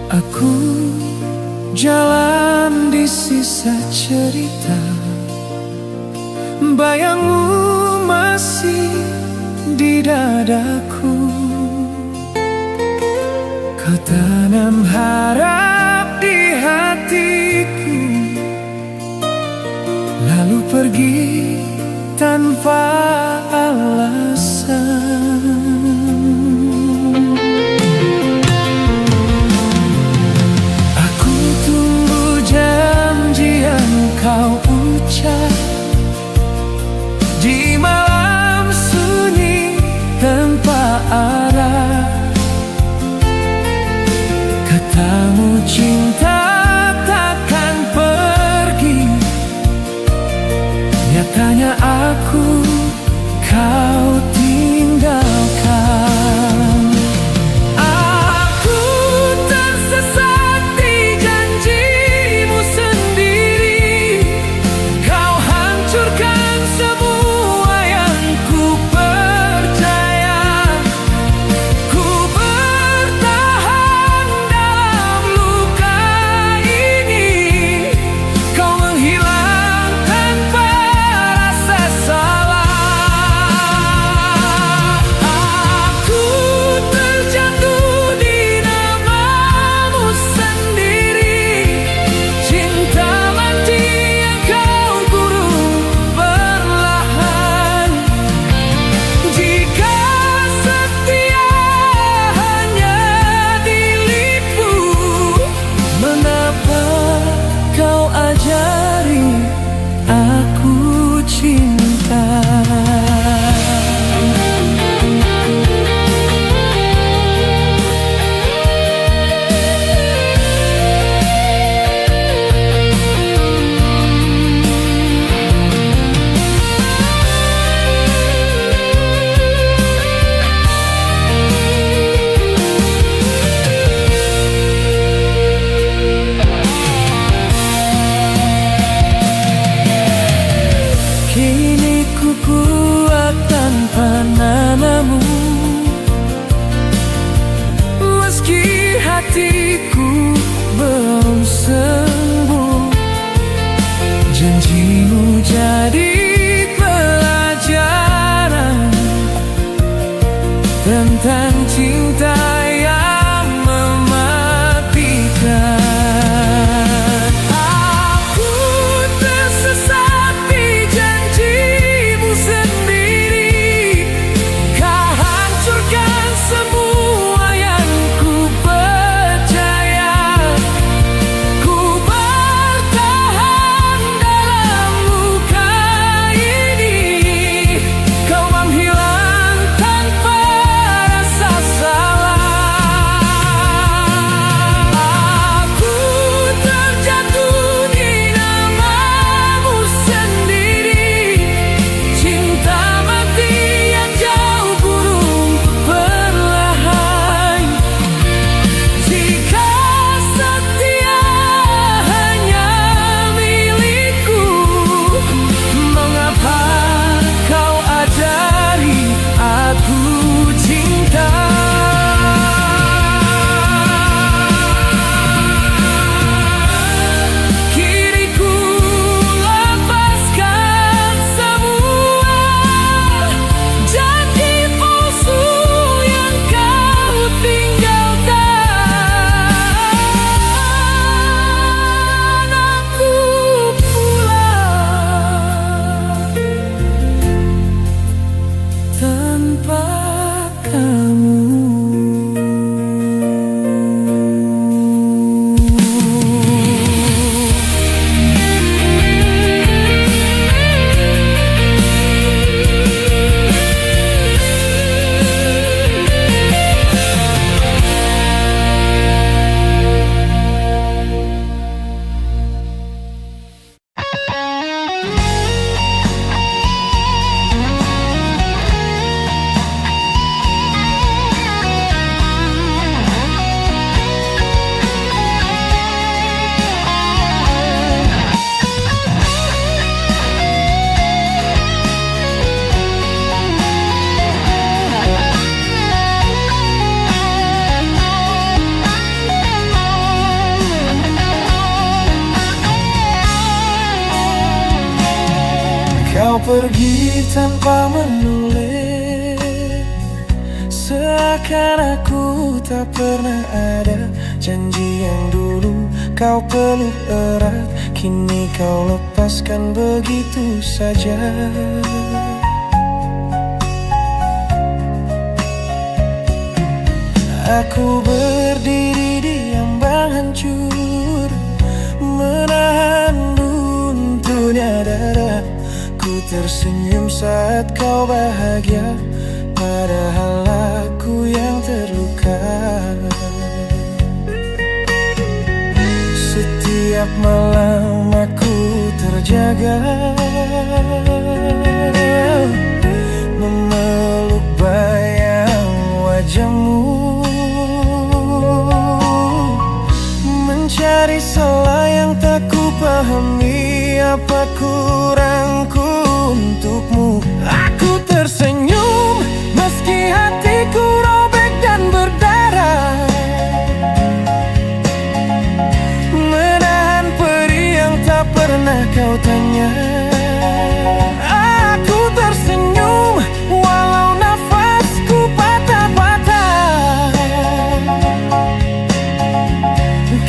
Aku jalan di sisa cerita, bayangmu masih di dadaku. Kau tanam harap di hatiku, lalu pergi tanpa alasan. Aku tunggu janji yang kau ucap di malam sunyi tanpa arah. Katamu cinta takkan pergi, nyatanya aku kau tinggalkan. Aku tersesat di janjimu sendiri, kau hancurkan semua yang ku percaya. Ku bertahan dalam luka ini, kau menghilang tanpa rasa salah. Aku terjatuh di namamu sendiri, cinta mati yang kau kurung perlahan. Jika setia hanya dilipu, mengapa kau ajari aku cinta? Kini ku kuat tanpa namamu, meski hatiku belum sembuh. Janjimu jadi pelajaran tentang cinta yang mematikan. Aku tersesat di janjimu sendiri, kau hancurkan semua yang ku percaya. Ku bertahan dalam luka pergi tanpa menulis, seakan aku tak pernah ada. Janji yang dulu kau peluk erat, kini kau lepaskan begitu saja. Aku berdiri di ambang hancur, menahan runtuhnya dada. Ku tersenyum saat kau bahagia, padahal aku yang terluka. Setiap malam aku terjaga, memeluk bayang wajahmu, mencari salah yang tak ku pahami. Apa kurangku untukmu? Aku tersenyum meski hatiku robek dan berdarah, menahan perih yang tak pernah kau tanya. Aku tersenyum walau nafasku patah-patah,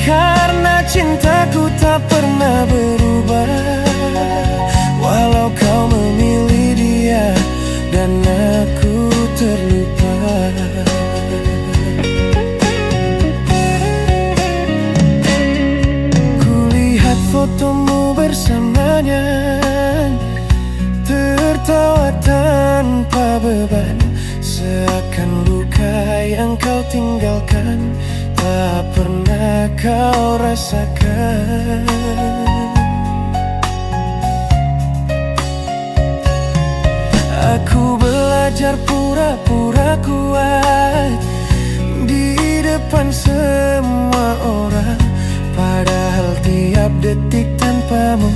karena cintaku tak pernah berubah. Walau kau memilih dia dan aku terlupa. Kulihat fotomu bersamanya, tertawa tanpa beban, seakan luka yang kau tinggalkan tak pernah kau rasakan. Aku belajar pura-pura kuat di depan semua orang, padahal tiap detik tanpamu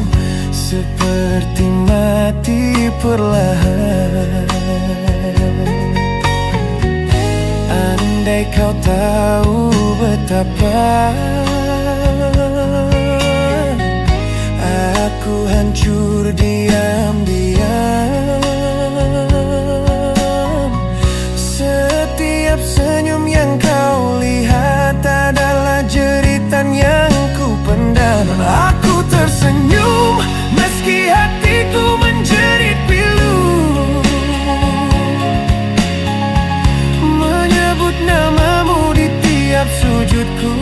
seperti mati perlahan. Andai kau tahu betapa aku hancur diam-diam. Setiap senyum yang kau lihat adalah jeritan yang ku pendam. Aku tersenyum meski hatiku menjerit pilu, menyebut namamu di tiap sujudku.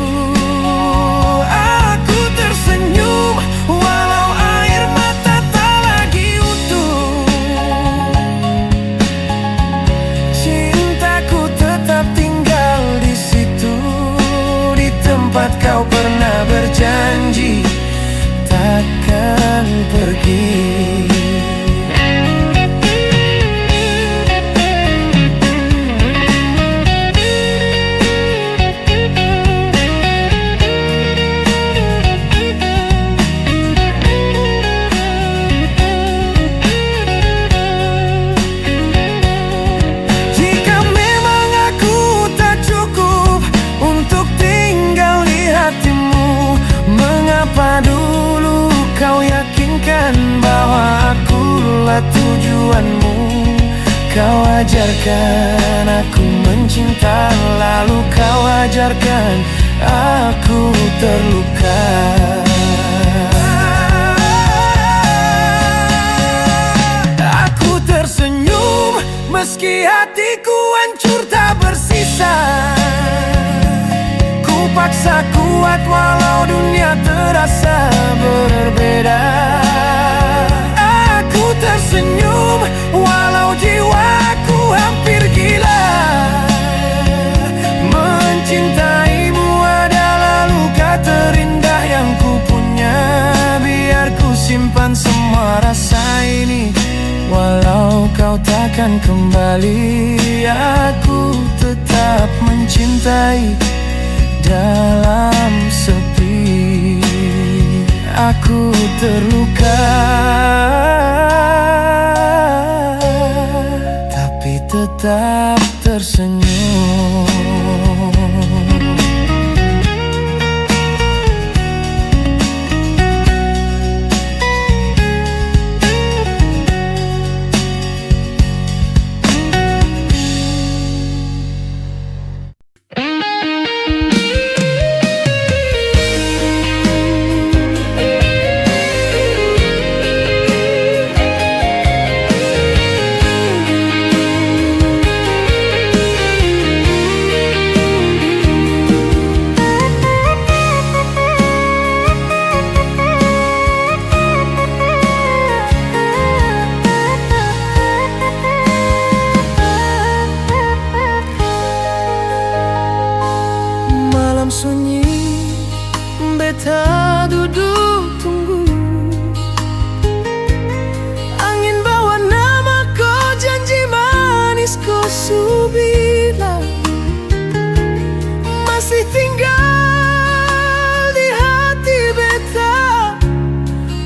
Aku tersenyum walau air mata tak lagi utuh. Cintaku tetap tinggal di situ, di tempat kau pernah berjanji takkan pergi. Mengapa dulu kau yakinkan bahwa akulah tujuanmu? Kau ajarkan aku mencinta, lalu kau ajarkan aku terluka. Aku tersenyum meski hatiku hancur tak bersisa. Paksa kuat walau dunia terasa berbeda. Aku tersenyum walau jiwaku hampir gila. Mencintaimu adalah luka terindah yang ku punya. Biar ku simpan semua rasa ini, walau kau takkan kembali. Aku tetap mencintai dalam sepi. Aku terluka, tapi tetap tersenyum. sunyi, beta duduk tunggu. Angin bawa nama kau, janji manis kau subilang masih tinggal di hati beta.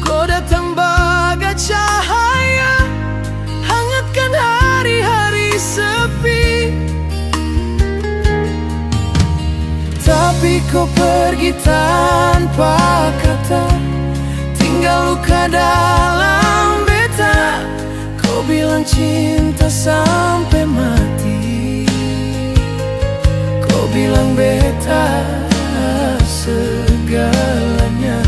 Kau datang bagai cahaya, hangatkan hari-hari sepi. Tapi kau pergi tanpa kata, tinggal luka dalam beta. Kau bilang cinta sampai mati, kau bilang beta segalanya.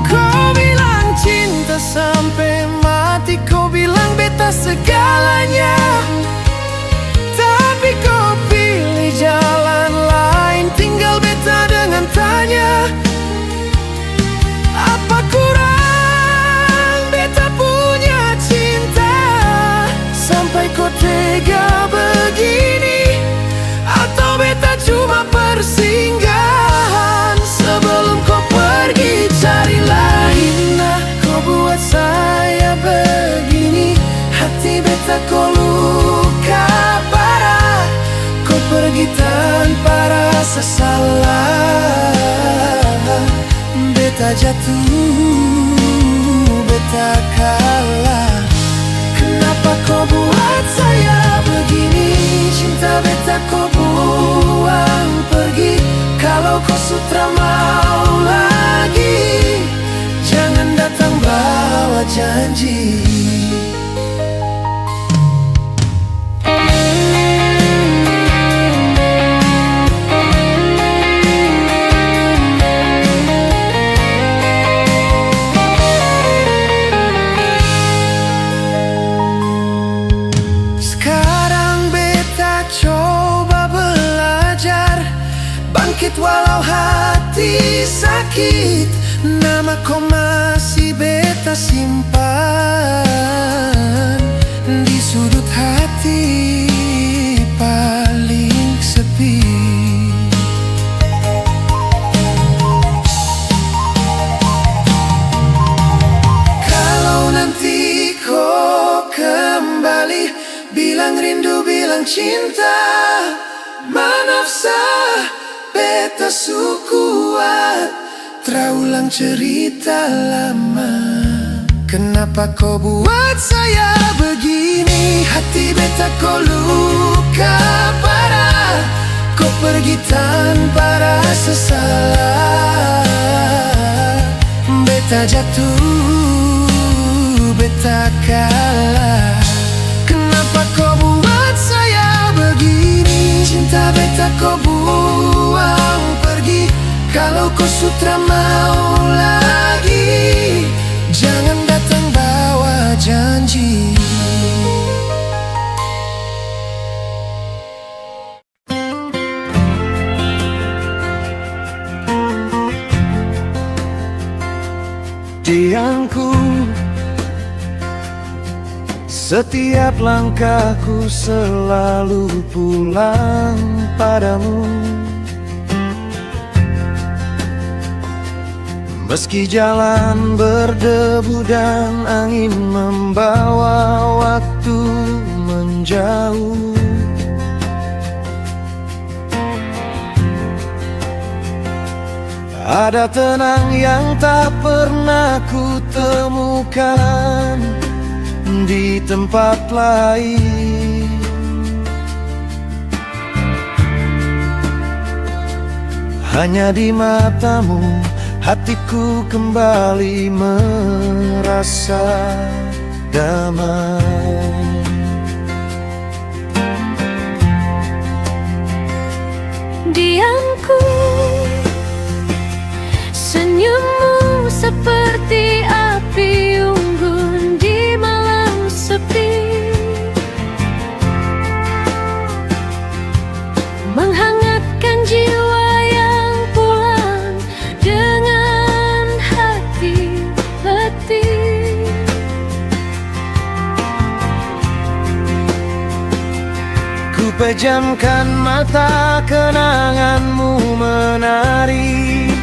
Kau bilang cinta sampai mati, kau bilang beta segalanya. Tapi kau pilih jalan lain, tinggal beta dengan tanya, apa kurang beta punya cinta sampai kau tega begini? Atau beta cuma persinggahan sebelum kau pergi cari lain? Nah, kau buat saya begini, hati beta kau luka parah. Kau pergi tanpa rasa salah, beta jatuh, beta kalah. Kenapa kau buat saya begini? Cinta beta kau buang pergi. Kalau kau sutra mau lagi, jangan datang bawa janji. Walau hati sakit, nama kau masih beta simpan di sudut hati paling sepi. Kalau nanti kau kembali, bilang rindu, bilang cinta, manafsa beta sukuat terulang cerita lama. Kenapa kau buat saya begini? Hati beta kau luka parah. Kau pergi tanpa rasa salah, beta jatuh, beta kalah. Kenapa kau buat saya begini? Cinta beta kau buang pergi. Kalau kau sutra mau lagi, jangan datang bawa janji. Diangku, setiap langkahku selalu pulang padamu. Meski jalan berdebu dan angin membawa waktu menjauh, ada tenang yang tak pernah ku temukan di tempat lain. Hanya di matamu hatiku kembali merasa damai. Diamku, senyummu seperti api unggun di malam sepi, menghangatkan jiwa yang pulang dengan hati letih. pejamkan mata, kenanganmu menari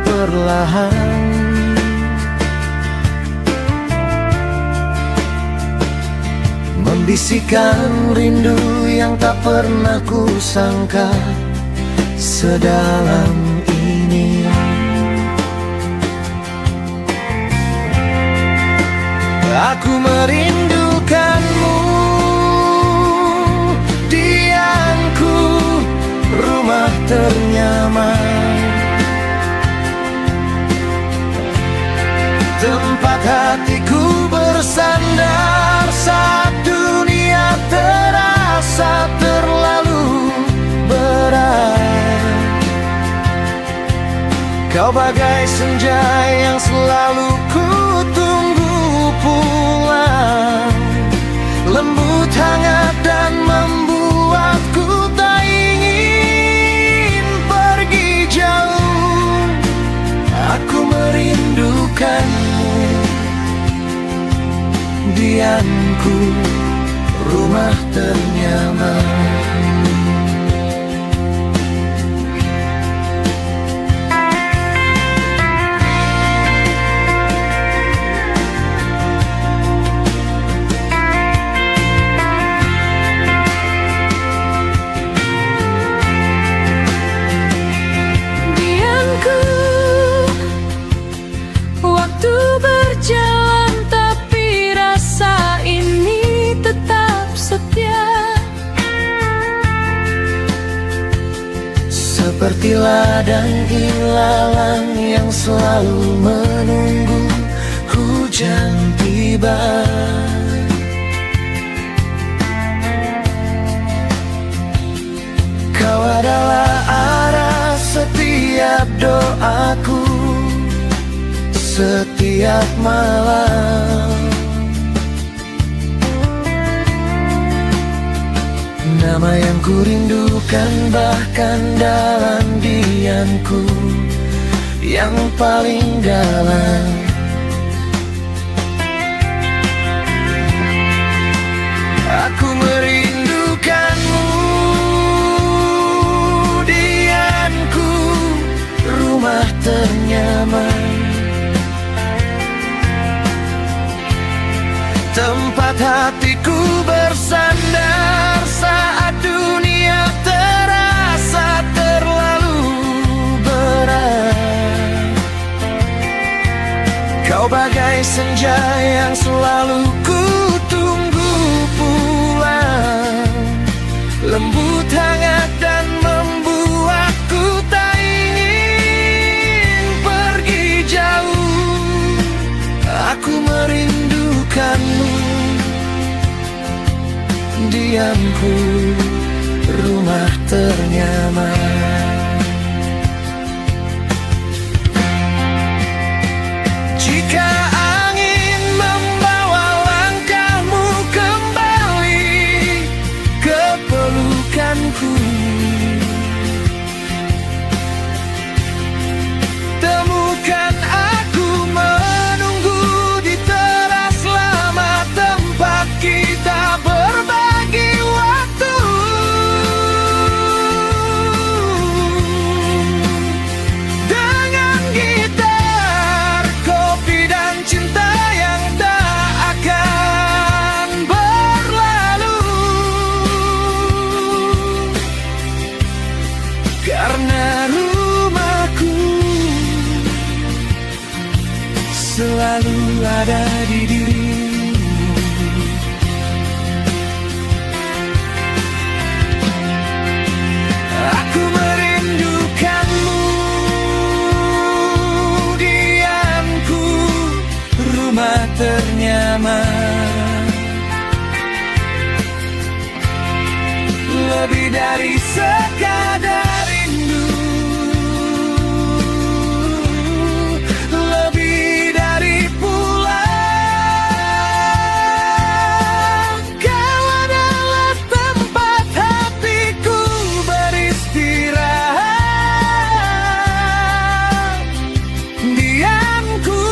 perlahan. Membisikkan rindu yang tak pernah kusangka sedalam ini. Aku merindukanmu, diamku, rumah ternyaman, tempat hatiku bersandar saat dunia terasa terlalu berat. Kau bagai senja yang selalu ku tunggu pulang, lembut hangat dan membuatku tak ingin pergi jauh. Aku merindukanmu, diamku, rumah ternyaman. Diamku, waktu berjalan tapi rasa ini tetap setia. Seperti ladang ilalang yang selalu menunggu hujan tiba. Kau adalah arah setiap doaku, setiap malam. Nama yang kurindukan bahkan dalam diamku yang paling dalam. Aku merindukanmu, diamku, rumah ternyaman, tempat hatiku bersandar saat dunia terasa terlalu berat. Kau bagai senja yang selalu ku tunggu pulang, lembut hangat dan membuatku tak ingin pergi jauh. Aku merindukanmu, diamku, rumah ternyaman. Jika angin membawa langkahmu kembali ke pelukanku, temukan aku menunggu di teras lama tempat kita berbagi waktu. Dengan gitar, kopi dan cinta yang tak akan berlalu. Karena rumahku selalu ada di dirimu. Aku merindukanmu, diamku, rumah ternyaman, lebih dari sekadar rindu, lebih dari pulang. Kau adalah tempat hatiku beristirahat, diamku,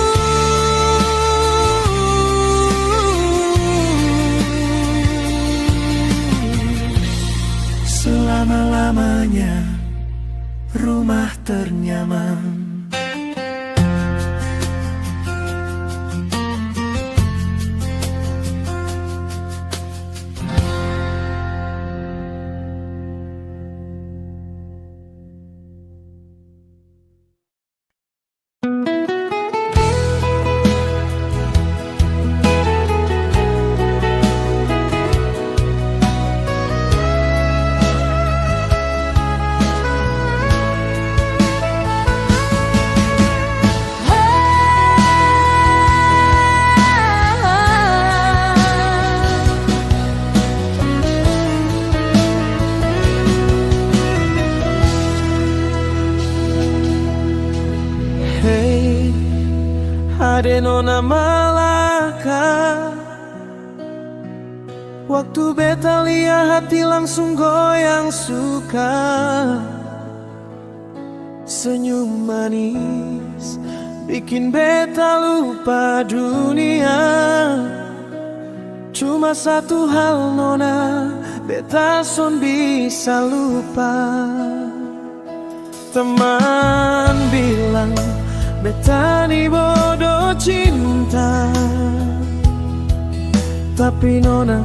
ternyaman. Hey, ade nona Malaka, waktu beta lihat hati langsung goyang suka. Senyum manis bikin beta lupa dunia. Cuma satu hal nona, beta son bisa lupa. Teman bilang beta ni bodoh cinta, tapi nona,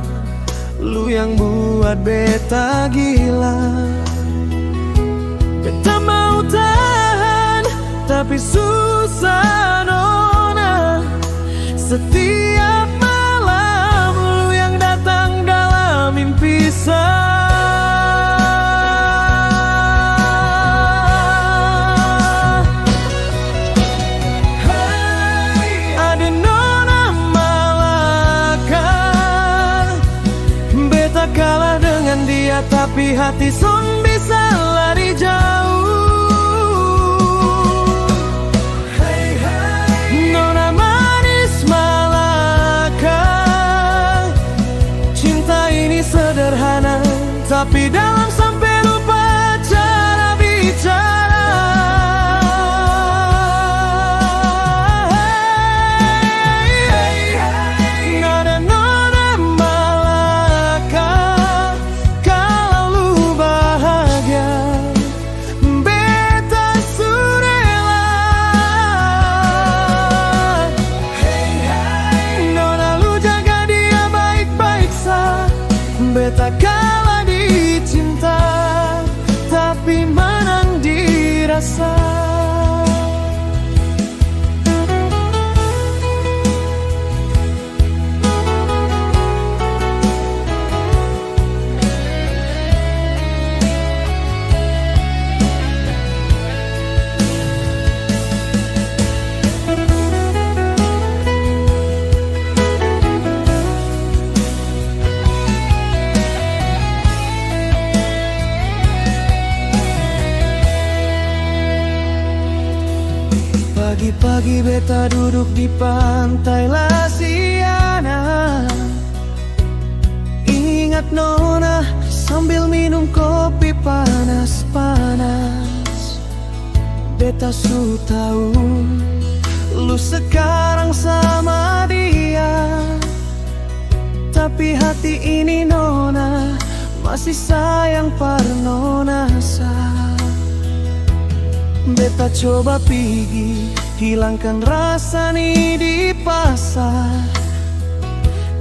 lu yang buat beta gila. Beta mau tahan, tapi susah nona. Setiap malam lu yang datang dalam mimpi saya. Kalah dengan dia, tapi hati son bisa lari jauh. Hey, hey. Nona manis Malaka, cinta ini sederhana, tapi dalam sampai lupa cara bicara. Beta kalah di cinta, tapi menang di rasa. Pagi-pagi beta duduk di pantai Lasiana, ingat nona sambil minum kopi panas-panas. Beta su tahu lu sekarang sama dia, tapi hati ini nona masih sayang par nona sa. Beta coba pergi hilangkan rasa nih di pasar,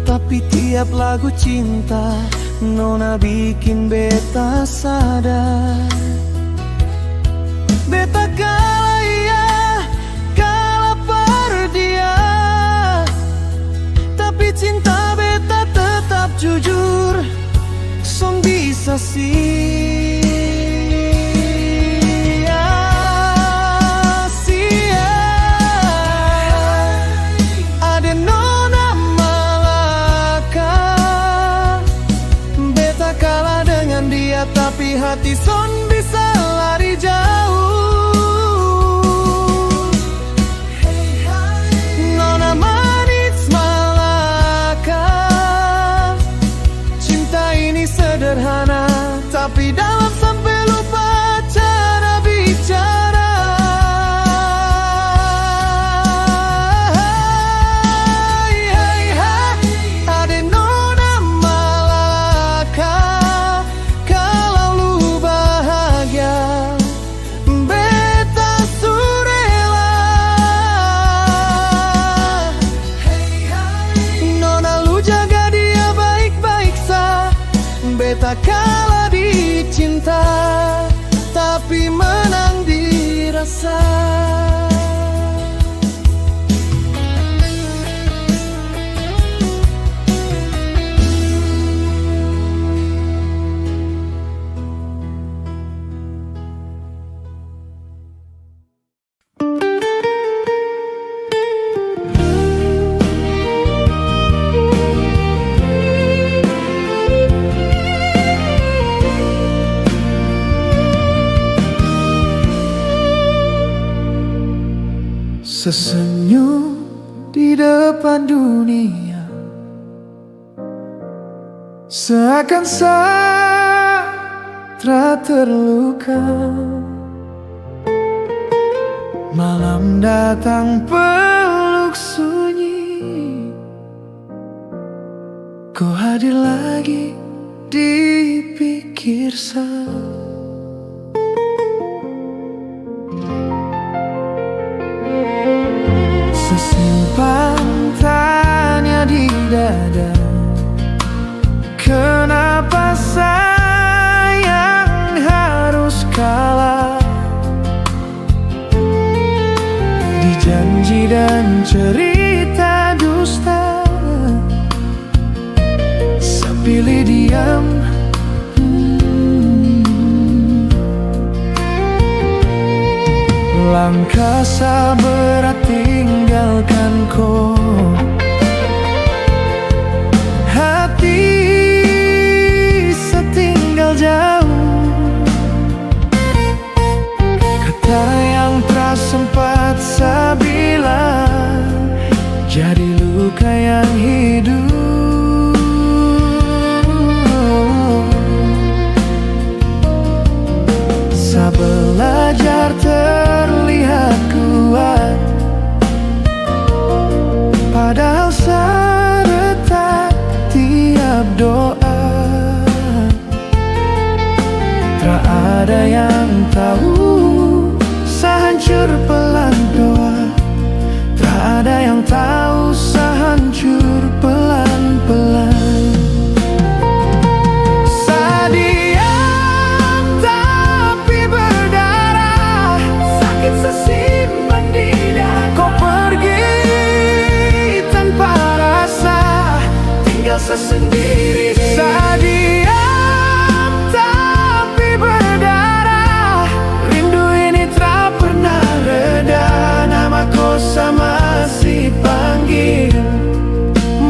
tapi tiap lagu cinta nona bikin beta sadar. Beta kalah ya, kalah par dia, tapi cinta beta tetap jujur, son bisa sih. Tapi hati son bisa lari jauh. Nona manis Malaka, cinta ini sederhana, tapi dalam sampai lupa cara bicara. Ade nona Malaka, kalau lu bahagia, Sesenyum di depan dunia, seakan Satra terluka. Malam datang peluk sunyi, kau hadir lagi di pikir saya. Sesimpan tanya di dada, kenapa sayang harus kalah di janji dan cerita dusta. Saya pilih diam, langkah berat tinggalkan kau. Hati setinggal jauh, kata yang tak sempat saya bilang jadi luka yang hidup. Saya belajar terlihat kuat, padahal saya retak tiap doa. Tak ada yang tahu saya hancur pelan doa. Tak ada yang tahu saya hancur pelan-pelan. Saya diam tapi berdarah, sakit sesimpan di dada. Kau pergi tanpa rasa, tinggal sesendiri. Saya diam tapi berdarah, rindu ini tak pernah reda. Nama kau saya masih panggil,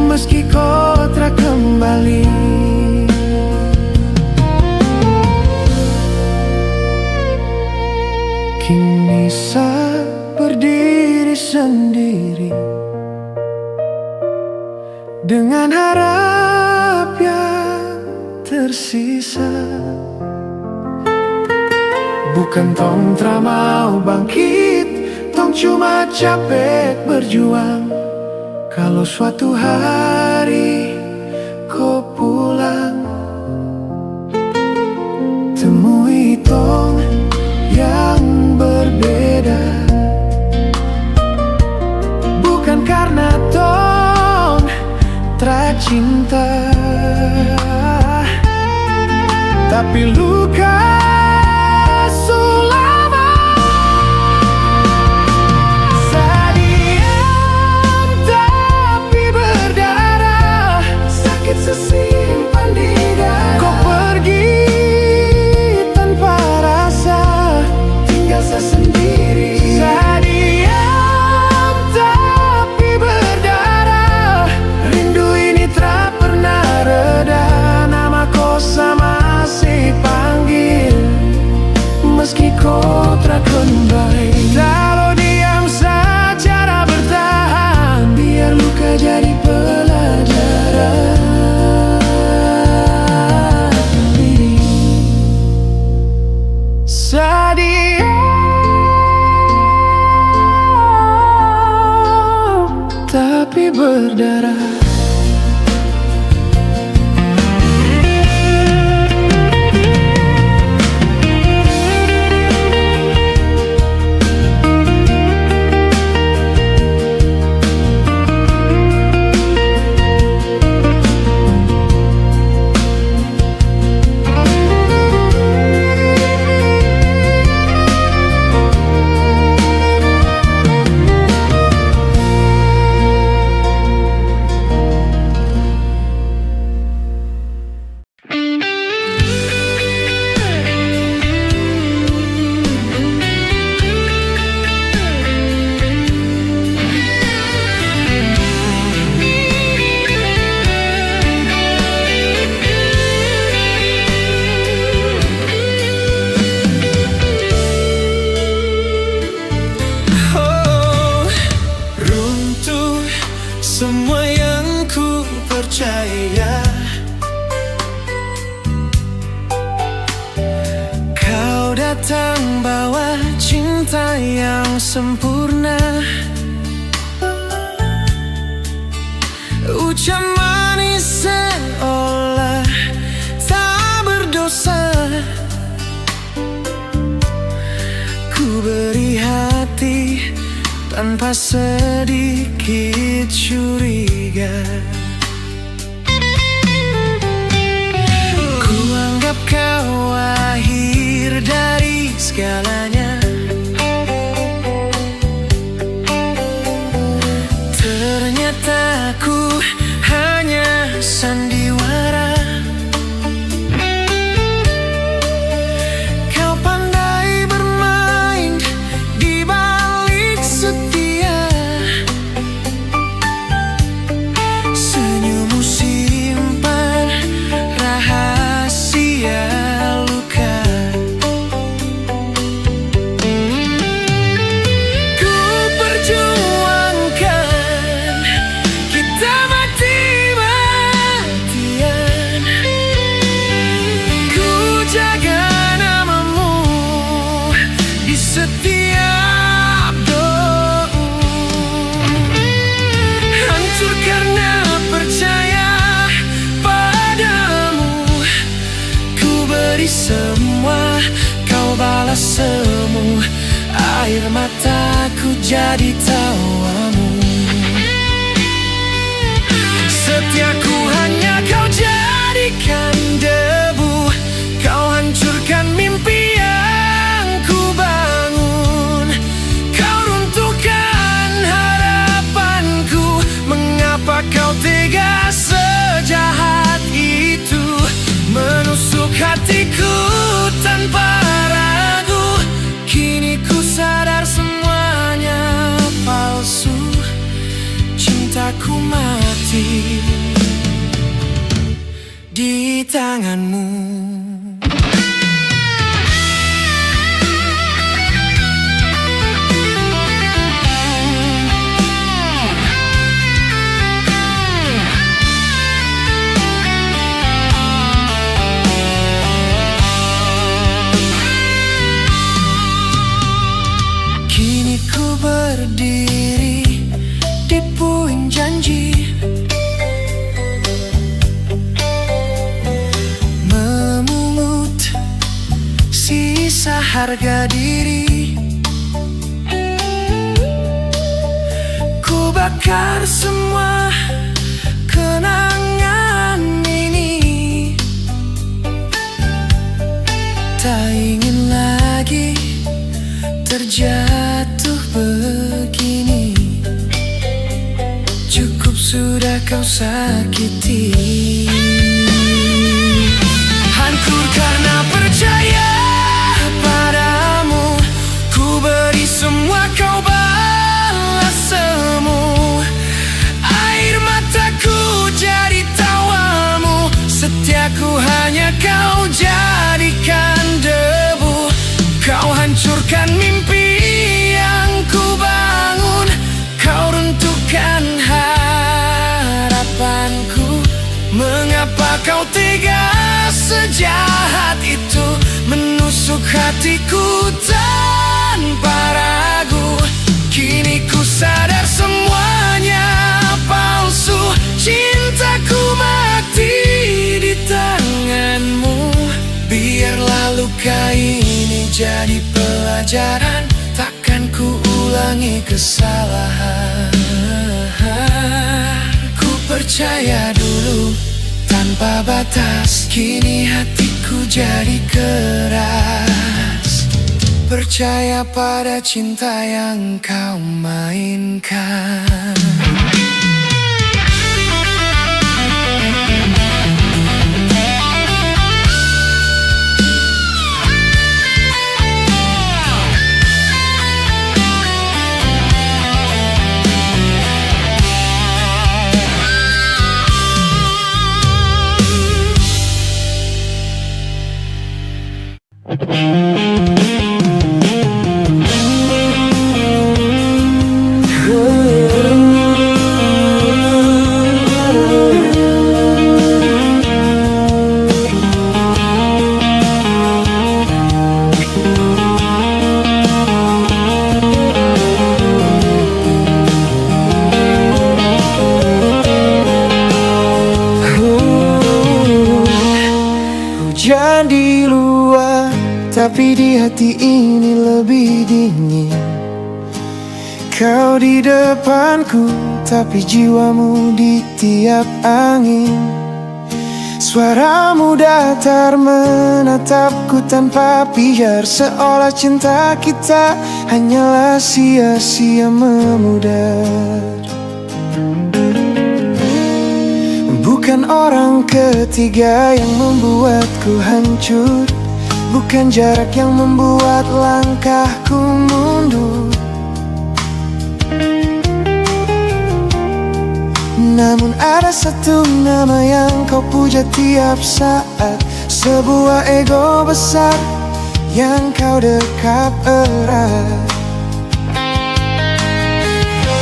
meski kau tak kembali. Kini saya berdiri sendiri dengan harap yang tersisa. Bukan tong tra mau bangkit, tong cuma capek berjuang. Kalau suatu hari kau pulang, temui tong yang berbeda. Bukan karena tong tra cinta, tapi luka sulama. Saya diam tapi berdarah, sakit sesimpan di dada. Kau pergi tanpa rasa, tinggal saya sendiri. Saya diam tapi berdarah, rindu ini tak pernah reda. Nama kau saya masih panggil, datang bawa cinta yang sempurna. Ucap manis seolah tak berdosa. Ku beri hati tanpa sedikit curiga. Ku anggap kau akhir dari segalanya. Ternyata aku hanya sandiwara. Kau pandai bermain di balik setia. Senyummu simpan rahasia luka. Ku perjuangkan kita mati-matian. Ku jaga namamu di setiap doa. Hancur karena percaya padamu. Ku beri semua, kau balas semu. Air mataku jadi tawamu. Setiaku hanya kau jadikan debu. Kau hancurkan mimpi yang ku bangun. Kau runtuhkan harapanku. Mengapa kau tega sejahat itu? Menusuk hatiku tanpa ragu. Kini ku sadar semuanya palsu. Cintaku mati di tanganmu. Kini ku berdiri di puing janji, memungut sisa harga diri. Ku bakar semua kenangan ini. Tak ingin lagi terjatuh begini. Cukup sudah kau sakiti. Hancur karena percaya padamu. Ku beri semua, kau balas semu. Air mataku jadi tawamu. Setiaku hanya kau jadikan debu. Kau hancurkan mimpi yang ku bangun. Kau runtuhkan harapanku. Mengapa kau tega sejahat itu? Menusuk hatiku tanpa ragu. Kini ku sadar semuanya palsu. Cintaku mati di tanganmu. Biarlah luka ini jadi pelajaran. Takkan ku ulangi kesalahan. Ku percaya dulu tanpa batas. Kini hatiku jadi keras. Percaya pada cinta yang kau mainkan. hangat di luar, tapi di hati ini lebih dingin. Kau di depanku, tapi jiwamu di tiap angin. Suaramu datar menatapku tanpa biar, seolah cinta kita hanyalah sia-sia memudar. Bukan orang ketiga yang membuatku hancur, bukan jarak yang membuat langkahku mundur. Namun ada satu nama yang kau puja tiap saat, sebuah ego besar yang kau dekap erat.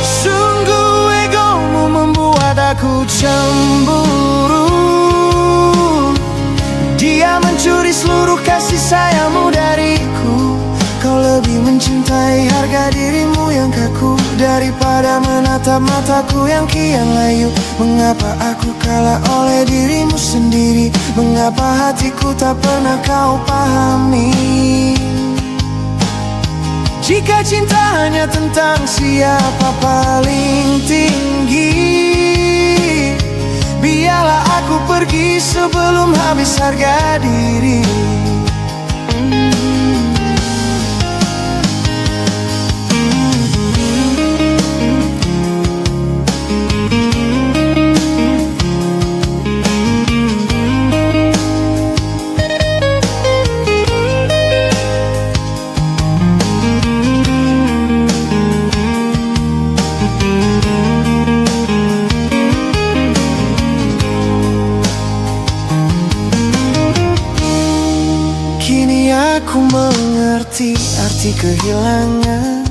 Sungguh egomu membuat aku cemburu. Dia mencuri seluruh kasih sayangmu dariku. Kau lebih mencintai harga dirimu yang kaku daripada menatap mataku yang kian layu. Mengapa aku kalah oleh dirimu sendiri? Mengapa hatiku tak pernah kau pahami? Jika cinta hanya tentang siapa paling tinggi, biarlah aku pergi sebelum habis harga diri. Aku mengerti arti kehilangan,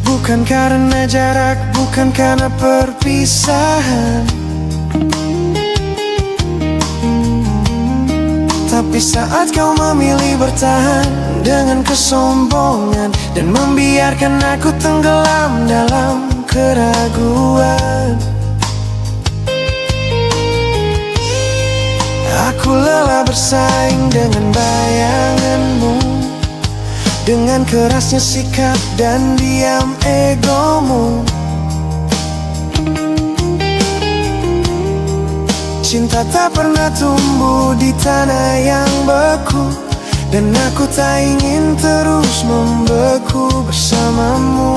bukan karena jarak, bukan karena perpisahan, tapi saat kau memilih bertahan dengan kesombongan dan membiarkan aku tenggelam dalam keraguan. Aku lelah bersaing dengan bayanganmu, dengan kerasnya sikap dan diam egomu. Cinta tak pernah tumbuh di tanah yang beku, dan aku tak ingin terus membeku bersamamu.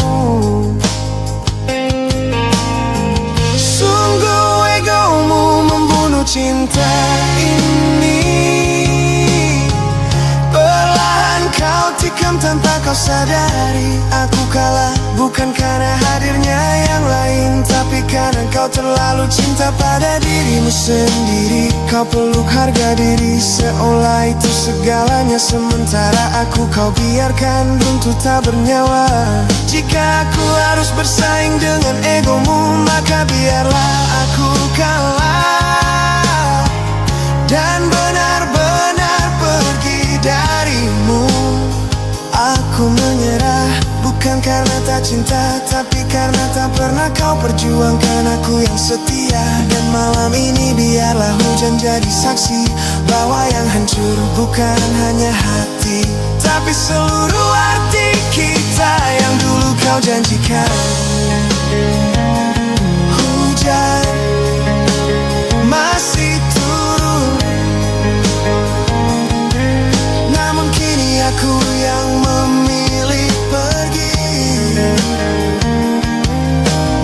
Sungguh egomu membunuh cinta ini. Perlahan kau tikam tanpa kau sadari. Aku kalah bukan karena hadirnya yang lain, tapi karena kau terlalu cinta pada dirimu sendiri. Kau peluk harga diri seolah itu segalanya, sementara aku kau biarkan runtuh tak bernyawa. Jika aku harus bersaing dengan egomu, maka biarlah aku kalah dan benar-benar pergi darimu. Aku menyerah bukan karena tak cinta, tapi karena tak pernah kau perjuangkan aku yang setia. Dan malam ini biarlah hujan jadi saksi bahwa yang hancur bukan hanya hati, tapi seluruh arti kita yang dulu kau janjikan. Hujan masih turun, namun kini aku yang memilih pergi.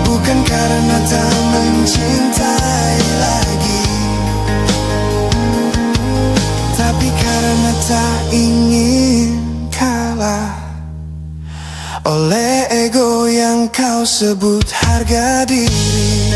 Bukan karena tak mencintai lagi, tapi karena tak ingin kalah oleh ego yang kau sebut harga diri.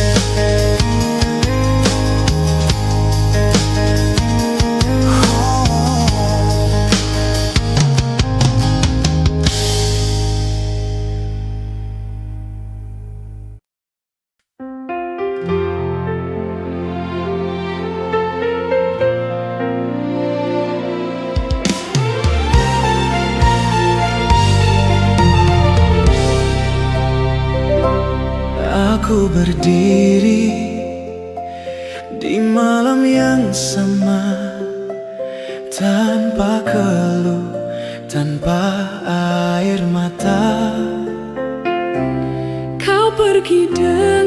Aku berdiri di malam yang sama, tanpa keluh, tanpa air mata. Kau pergi dengan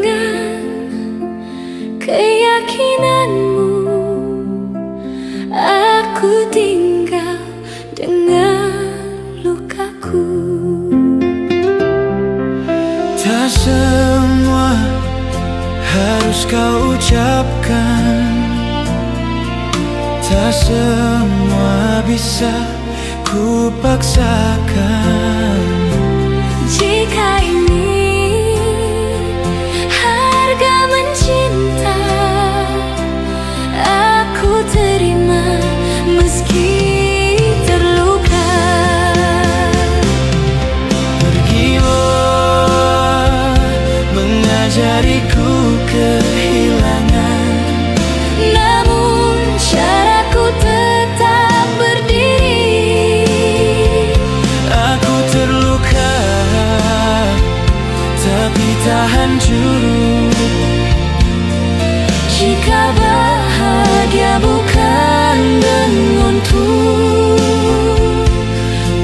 keyakinanmu, aku tinggal dengan lukaku. Tak semua harus kau ucapkan, tak semua bisa ku paksakan. Jika ini harga mencinta, aku terima meski terluka. Pergilah mengajariku kehilangan, Namun caraku tetap berdiri. aku terluka tapi tak hancur. Jika bahagia bukan denganku,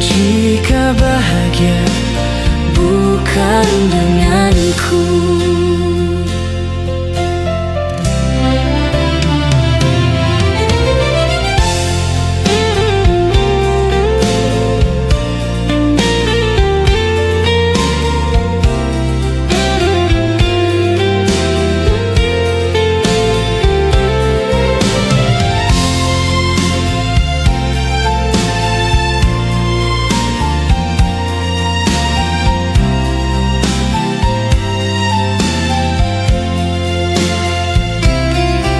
Jika bahagia bukan denganku.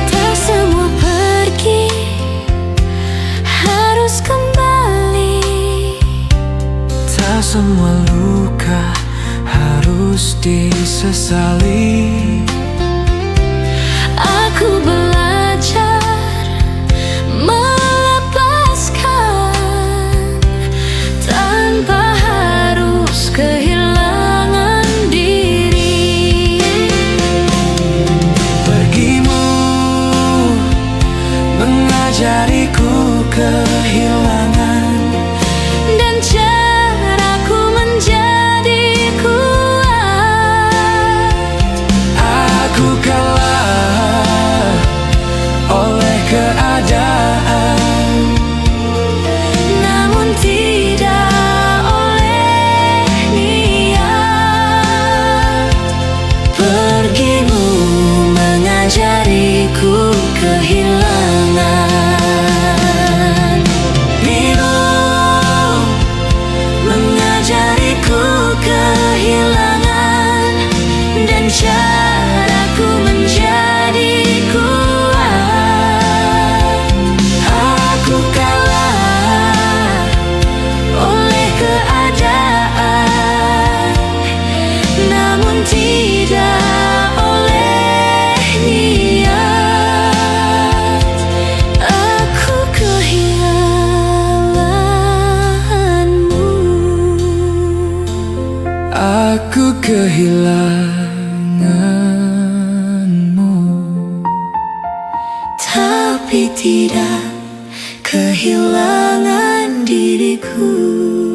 Tak semua pergi harus kembali, tak semua luka harus disesali. aku belajar melepaskan tanpa harus kehilangan diri. Pergimu mengajariku kehilangan, Dan caraku menjadi kuat. aku kalah oleh keadaan, Namun tidak oleh niat. Pergimu mengajariku kehilangan, dirimu mengajariku kehilangan. Dan caraku menjadi kuat. aku kalah Oleh keadaan, namun tidak oleh niat. Aku kehilanganmu. aku kehilanganmu, Tapi tidak kehilangan diriku.